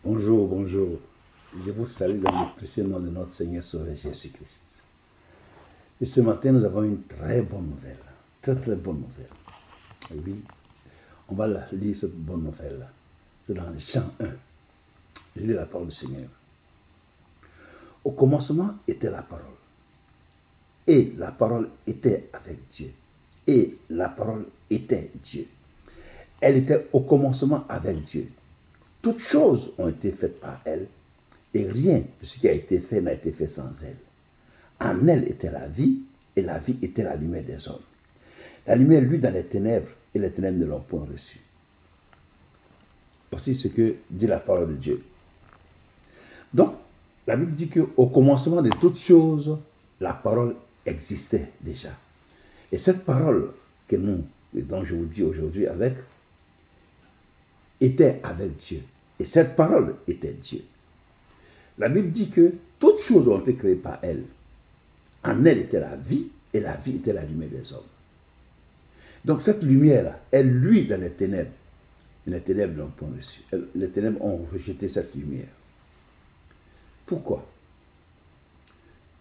Bonjour, bonjour. Je vous salue dans le précieux nom de notre Seigneur Sauveur Jésus-Christ. Et ce matin, nous avons une très bonne nouvelle. Très, très bonne nouvelle. Et oui, on va lire cette bonne nouvelle-là. C'est dans Jean 1. Je lis la parole du Seigneur. Au commencement était la parole. Et la parole était avec Dieu. Et la parole était Dieu. Elle était au commencement avec Dieu. Toutes choses ont été faites par elle, et rien de ce qui a été fait n'a été fait sans elle. En elle était la vie, et la vie était la lumière des hommes. La lumière luit dans les ténèbres, et les ténèbres ne l'ont point reçue. Voici ce que dit la parole de Dieu. Donc, la Bible dit qu'au commencement de toutes choses, la parole existait déjà. Et cette parole dont je vous dis aujourd'hui était avec Dieu. Et cette parole était Dieu. La Bible dit que toutes choses ont été créées par elle. En elle était la vie, et la vie était la lumière des hommes. Donc cette lumière-là, elle luit dans les ténèbres. Et les ténèbres n'ont point reçu. Les ténèbres ont rejeté cette lumière. Pourquoi?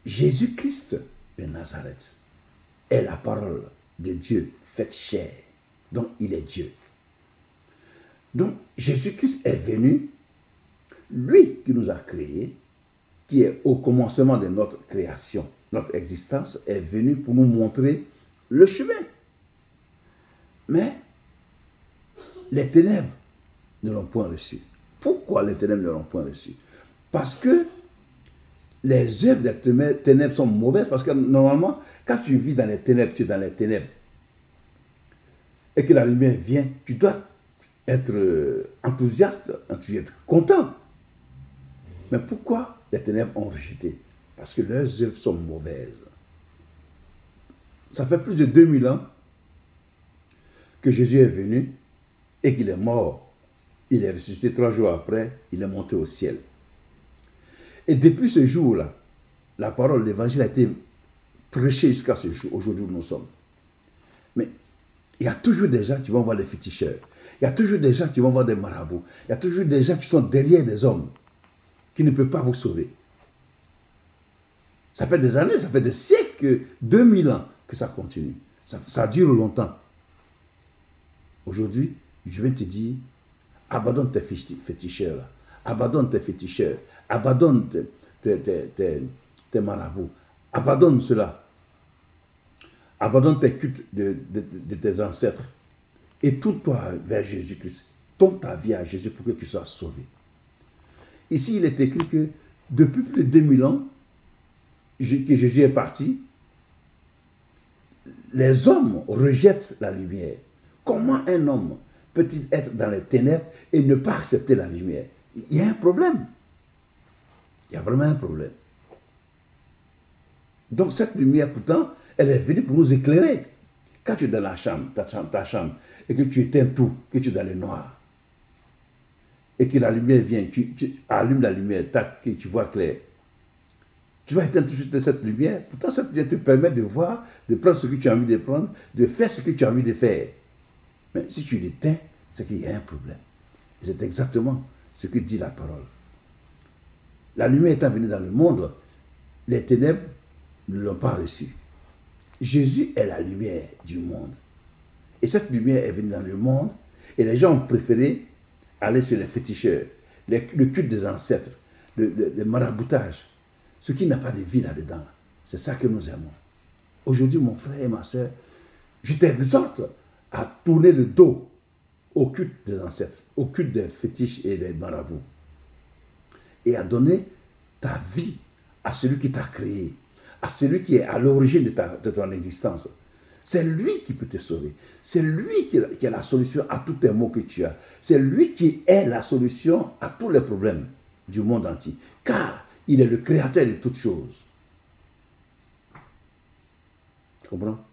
Jésus-Christ de Nazareth est la parole de Dieu faite chair. Donc il est Dieu. Donc Jésus-Christ est venu, lui qui nous a créés, qui est au commencement de notre création, notre existence, est venu pour nous montrer le chemin. Mais les ténèbres ne l'ont point reçu. Pourquoi les ténèbres ne l'ont point reçu? Parce que les œuvres des ténèbres sont mauvaises, parce que normalement, quand tu vis dans les ténèbres, tu es dans les ténèbres, et que la lumière vient, tu dois être enthousiaste, tu dois être content. Mais pourquoi les ténèbres ont rejeté? Parce que leurs œuvres sont mauvaises. Ça fait plus de 2000 ans que Jésus est venu et qu'il est mort. Il est ressuscité 3 jours après, il est monté au ciel. Et depuis ce jour-là, la parole, l'évangile a été prêché jusqu'à ce jour, aujourd'hui où nous sommes. Mais il y a toujours des gens qui vont voir les féticheurs. Il y a toujours des gens qui vont voir des marabouts. Il y a toujours des gens qui sont derrière des hommes qui ne peuvent pas vous sauver. Ça fait des années, ça fait des siècles, 2000 ans que ça continue. Ça dure longtemps. Aujourd'hui, je vais te dire, abandonne tes féticheurs là. Abandonne tes féticheurs. Abandonne tes marabouts. Abandonne cela. Abandonne tes cultes de tes ancêtres. Et tourne-toi vers Jésus-Christ. Tourne ta vie à Jésus pour que tu sois sauvé. Ici, il est écrit que depuis plus de 2000 ans que Jésus est parti, les hommes rejettent la lumière. Comment un homme peut-il être dans les ténèbres et ne pas accepter la lumière? Il y a un problème. Il y a vraiment un problème. Donc cette lumière, pourtant, elle est venue pour nous éclairer. Quand tu es dans la chambre, ta chambre, et que tu éteins tout, que tu es dans le noir, et que la lumière vient, tu allumes la lumière, tac, et tu vois clair. Tu vas éteindre tout de suite cette lumière. Pourtant, cette lumière te permet de voir, de prendre ce que tu as envie de prendre, de faire ce que tu as envie de faire. Mais si tu l'éteins, c'est qu'il y a un problème. Et c'est exactement ce que dit la parole. La lumière étant venue dans le monde, les ténèbres ne l'ont pas reçue. Jésus est la lumière du monde. Et cette lumière est venue dans le monde, et les gens ont préféré aller sur les féticheurs, le culte des ancêtres, le maraboutage, ce qui n'a pas de vie là-dedans. C'est ça que nous aimons. Aujourd'hui, mon frère et ma soeur, je t'exhorte à tourner le dos au culte des ancêtres, au culte des fétiches et des marabouts, et à donner ta vie à celui qui t'a créé, à celui qui est à l'origine de ton existence. C'est lui qui peut te sauver. C'est lui qui est la solution à tous tes maux que tu as. C'est lui qui est la solution à tous les problèmes du monde entier. Car il est le créateur de toutes choses. Tu comprends?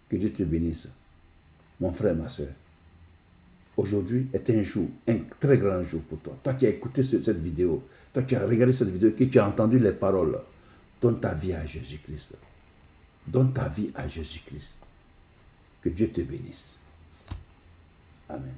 Que Dieu te bénisse. Mon frère, ma soeur. Aujourd'hui est un jour, un très grand jour pour toi. Toi qui as écouté cette vidéo, toi qui as regardé cette vidéo, que tu as entendu les paroles, donne ta vie à Jésus-Christ. Donne ta vie à Jésus-Christ. Que Dieu te bénisse. Amen.